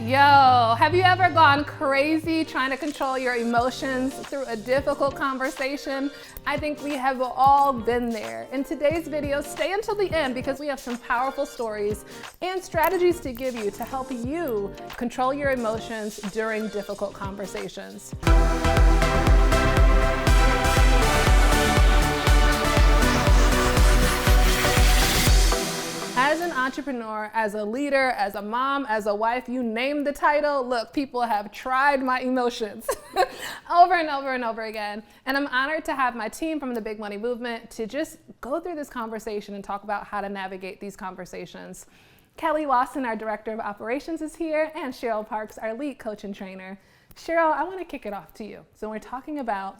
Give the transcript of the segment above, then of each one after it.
Yo, have you ever gone crazy trying to control your emotions through a difficult conversation? I think we have all been there. In today's video, stay until the end because we have some powerful stories and strategies to give you to help you control your emotions during difficult conversations. As an entrepreneur, as a leader, as a mom, as a wife, you name the title, look, people have tried my emotions over and over and over again. And I'm honored to have my team from the Big Money Movement to just go through this conversation and talk about how to navigate these conversations. Kelly Lawson, our Director of Operations, is here, and Cheryl Parks, our lead coach and trainer. Cheryl, I want to kick it off to you. So we're talking about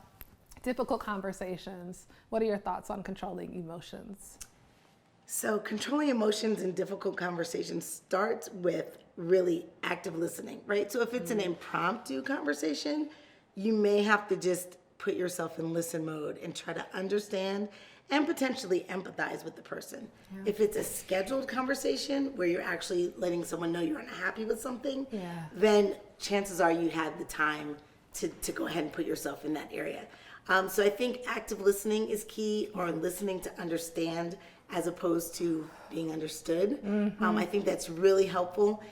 difficult conversations. What are your thoughts on controlling emotions? So controlling emotions in difficult conversations starts with really active listening, right? So if it's an impromptu conversation, you may have to just put yourself in listen mode and try to understand and potentially empathize with the person. Yeah. If it's a scheduled conversation where you're actually letting someone know you're unhappy with something, then chances are you had the time to go ahead and put yourself in that area. So I think active listening is key, or listening to understand as opposed to being understood. I think that's really helpful.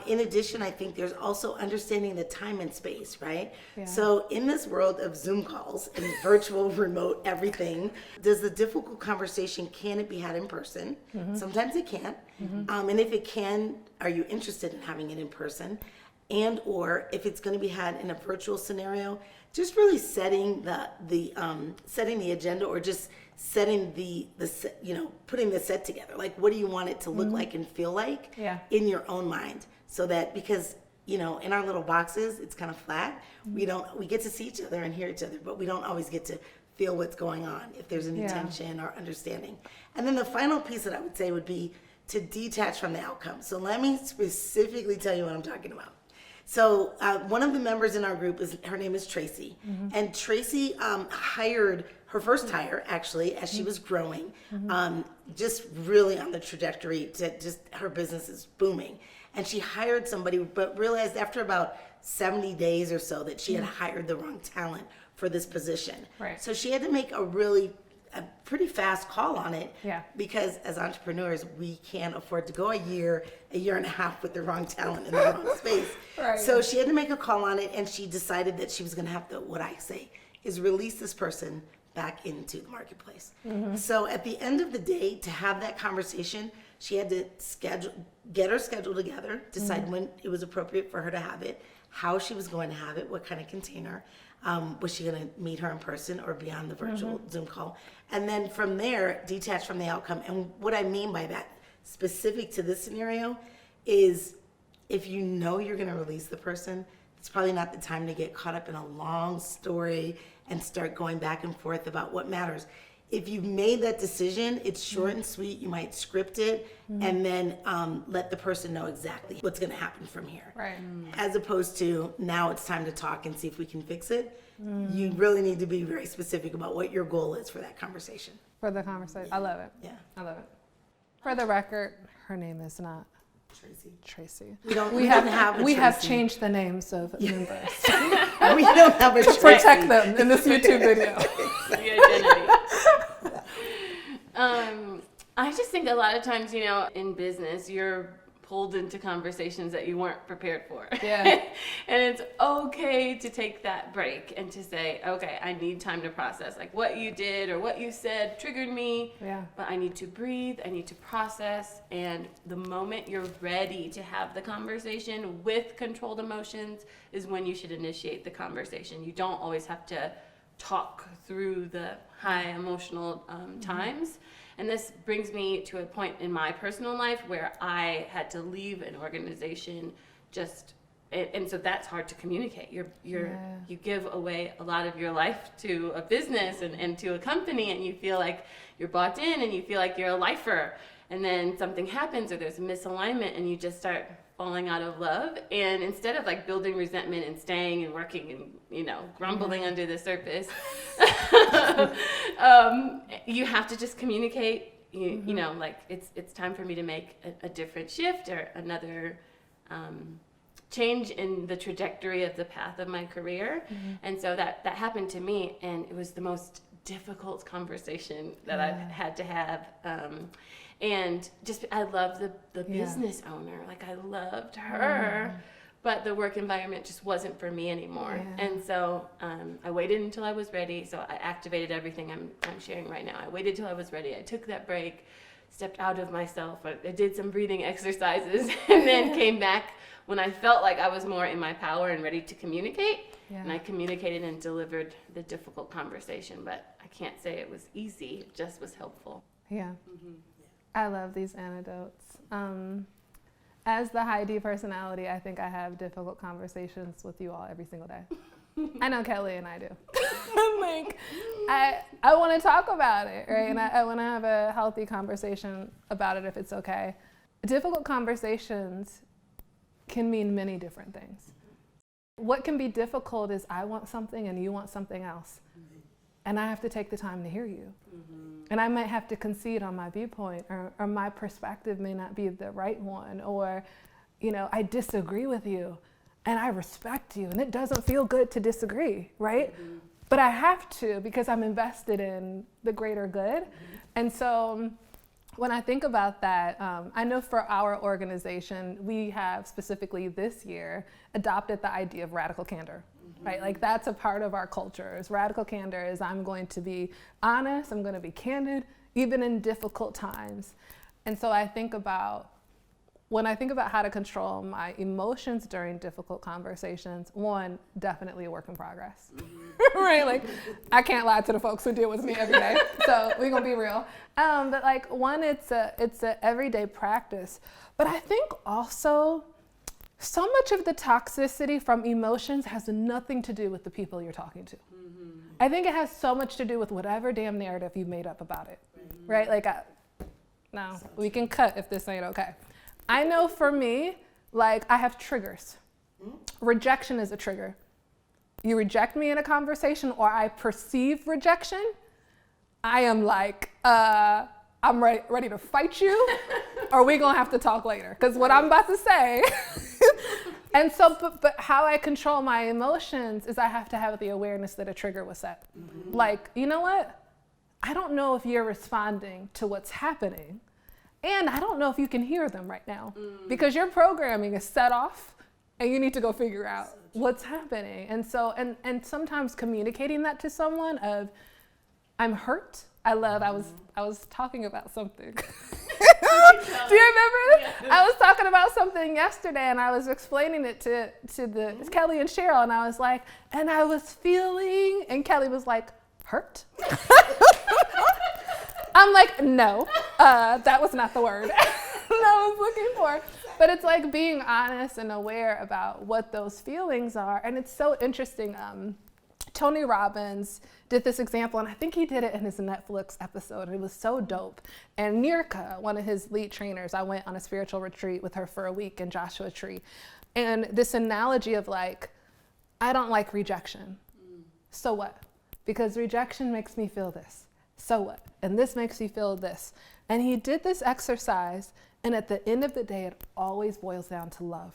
In addition, I think there's also understanding the time and space, right? Yeah. So in this world of Zoom calls and virtual, remote, everything, does the difficult conversation, can it be had in person? Sometimes it can't. And if it can, are you interested in having it in person? And or if it's going to be had in a virtual scenario, just really setting the agenda, or just setting the putting the set together. Like, what do you want it to look like and feel like in your own mind? So that, because in our little boxes, it's kind of flat. We get to see each other and hear each other, but we don't always get to feel what's going on, if there's any tension or understanding. And then the final piece that I would say would be to detach from the outcome. So let me specifically tell you what I'm talking about. So one of the members in our group, her name is Tracy, and Tracy hired her first hire, actually, as she was growing, just really on the trajectory to just, her business is booming. And she hired somebody, but realized after about 70 days or so that she had hired the wrong talent for this position. Right. So she had to make a pretty fast call on it, because as entrepreneurs, we can't afford to go a year and a half with the wrong talent in the wrong space. Right. So she had to make a call on it, and she decided that she was going to have to, what I say, is release this person back into the marketplace. So at the end of the day, to have that conversation, she had to get her schedule together, decide when it was appropriate for her to have it, how she was going to have it, what kind of container. Was she going to meet her in person or be on the virtual Zoom call? And then from there, detach from the outcome. And what I mean by that, specific to this scenario, is if you know you're going to release the person, it's probably not the time to get caught up in a long story and start going back and forth about what matters. If you've made that decision, it's short and sweet. You might script it and then let the person know exactly what's going to happen from here. Right. As opposed to, now it's time to talk and see if we can fix it. You really need to be very specific about what your goal is for that conversation. For the conversation. I love it. Yeah. I love it. For the record, her name is not Tracy. We have changed the names of members. We don't have a to protect them in this YouTube video. The identity. I just think a lot of times, in business, you're pulled into conversations that you weren't prepared for. Yeah. And it's okay to take that break and to say, okay, I need time to process. Like, what you did or what you said triggered me, but I need to breathe, I need to process. And the moment you're ready to have the conversation with controlled emotions is when you should initiate the conversation. You don't always have to talk through the high emotional times. And this brings me to a point in my personal life where I had to leave an organization and so that's hard to communicate. You give away a lot of your life to a business and to a company, and you feel like you're bought in and you feel like you're a lifer. And then something happens or there's a misalignment and you just start falling out of love. And instead of like building resentment and staying and working and, grumbling under the surface, you have to just communicate, like it's time for me to make a different shift or another change in the trajectory of the path of my career. And so that happened to me, and it was the most difficult conversation that I've had to have. And just, I love the business owner. Like, I loved her, but the work environment just wasn't for me anymore. And so I waited until I was ready. So I activated everything I'm sharing right now. I waited till I was ready. I took that break, stepped out of myself. I did some breathing exercises, and then came back when I felt like I was more in my power and ready to communicate. And I communicated and delivered the difficult conversation. But I can't say it was easy. It just was helpful. I love these anecdotes. As the high D personality, I think I have difficult conversations with you all every single day. I know Kelly and I do. Like, I want to talk about it, right? And I want to have a healthy conversation about it if it's okay. Difficult conversations can mean many different things. What can be difficult is I want something and you want something else. And I have to take the time to hear you. And I might have to concede on my viewpoint, or my perspective may not be the right one, or, you know, I disagree with you and I respect you, and it doesn't feel good to disagree, right? But I have to, because I'm invested in the greater good. And so when I think about that, I know for our organization, we have specifically this year adopted the idea of radical candor. Right, like that's a part of our culture. Is radical candor is I'm going to be honest, I'm going to be candid, even in difficult times. And so I think about, when I think about how to control my emotions during difficult conversations, one, definitely a work in progress. Right, like I can't lie to the folks who deal with me every day, so we're gonna be real. But like one, it's a everyday practice. But I think also, so much of the toxicity from emotions has nothing to do with the people you're talking to. I think it has so much to do with whatever damn narrative you made up about it, right? Like, no, we can cut if this ain't okay. I know for me, like I have triggers. Rejection is a trigger. You reject me in a conversation or I perceive rejection, I am like, I'm ready to fight you, or we gonna have to talk later. Because what I'm about to say, and so, but how I control my emotions is I have to have the awareness that a trigger was set. Like, you know what? I don't know if you're responding to what's happening, and I don't know if you can hear them right now, because your programming is set off, and you need to go figure out what's happening. And so, and sometimes communicating that to someone of, I'm hurt. I was talking about something. Do you remember? I was talking about something yesterday, and I was explaining it to Kelly and Cheryl, and I was like, and I was feeling, and Kelly was like, hurt? I'm like, no, that was not the word that I was looking for. But it's like being honest and aware about what those feelings are. And it's so interesting. Tony Robbins did this example, and I think he did it in his Netflix episode. It was so dope. And Nirka, one of his lead trainers, I went on a spiritual retreat with her for a week in Joshua Tree. And this analogy of like, I don't like rejection. So what? Because rejection makes me feel this. So what? And this makes me feel this. And he did this exercise, and at the end of the day, it always boils down to love.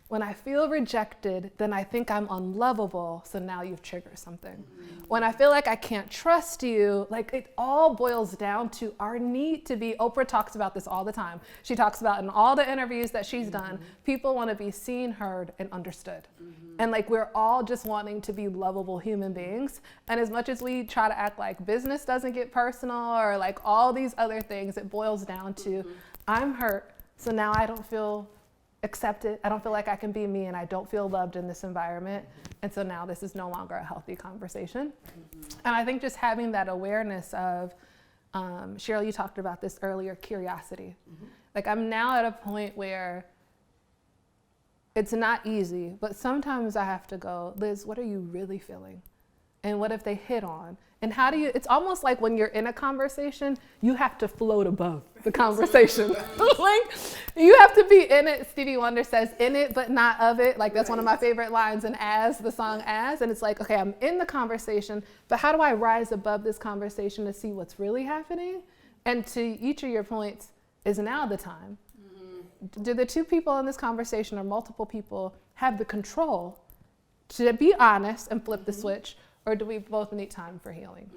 When I feel rejected, then I think I'm unlovable, so now you've triggered something. When I feel like I can't trust you, like it all boils down to our need to be, Oprah talks about this all the time. She talks about in all the interviews that she's done, people want to be seen, heard, and understood. And like we're all just wanting to be lovable human beings. And as much as we try to act like business doesn't get personal or like all these other things, it boils down to I'm hurt, so now I don't feel accepted. I don't feel like I can be me, and I don't feel loved in this environment. And so now this is no longer a healthy conversation. And I think just having that awareness of, Cheryl, you talked about this earlier, curiosity. Like I'm now at a point where it's not easy, but sometimes I have to go, Liz, what are you really feeling? And what if they hit on? And how do you, it's almost like when you're in a conversation, you have to float above the conversation. Like you have to be in it. Stevie Wonder says in it, but not of it. Like that's one of my favorite lines in As, the song As. And it's like, okay, I'm in the conversation, but how do I rise above this conversation to see what's really happening? And to each of your points, is now the time. do the two people in this conversation or multiple people have the control to be honest and flip the switch, or do we both need time for healing?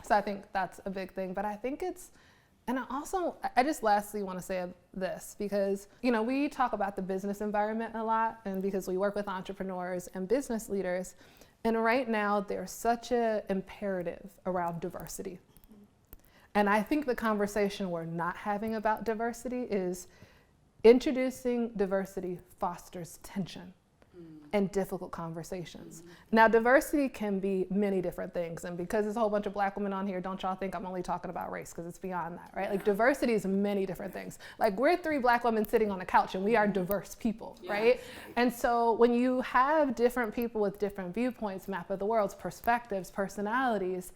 So I think that's a big thing. But I think it's, and I just lastly want to say this, because, you know, we talk about the business environment a lot, and because we work with entrepreneurs and business leaders, and right now there's such an imperative around diversity. And I think the conversation we're not having about diversity is introducing diversity fosters tension and difficult conversations. Now, diversity can be many different things. And because there's a whole bunch of Black women on here, don't y'all think I'm only talking about race, because it's beyond that, right? Like, diversity is many different things. Like, we're 3 Black women sitting on a couch and we are diverse people, right? And so when you have different people with different viewpoints, map of the worlds, perspectives, personalities,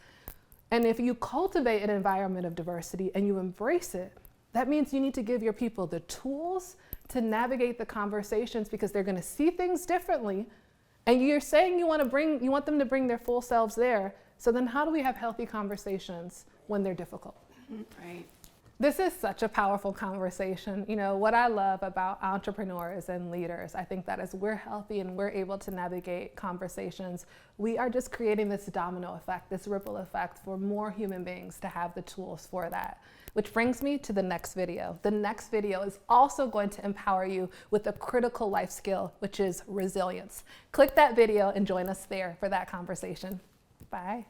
and if you cultivate an environment of diversity and you embrace it, that means you need to give your people the tools to navigate the conversations, because they're going to see things differently. And you're saying you want them to bring their full selves there. So then how do we have healthy conversations when they're difficult? Right. This is such a powerful conversation. You know, what I love about entrepreneurs and leaders, I think that as we're healthy and we're able to navigate conversations, we are just creating this domino effect, this ripple effect for more human beings to have the tools for that. Which brings me to the next video. The next video is also going to empower you with a critical life skill, which is resilience. Click that video and join us there for that conversation. Bye.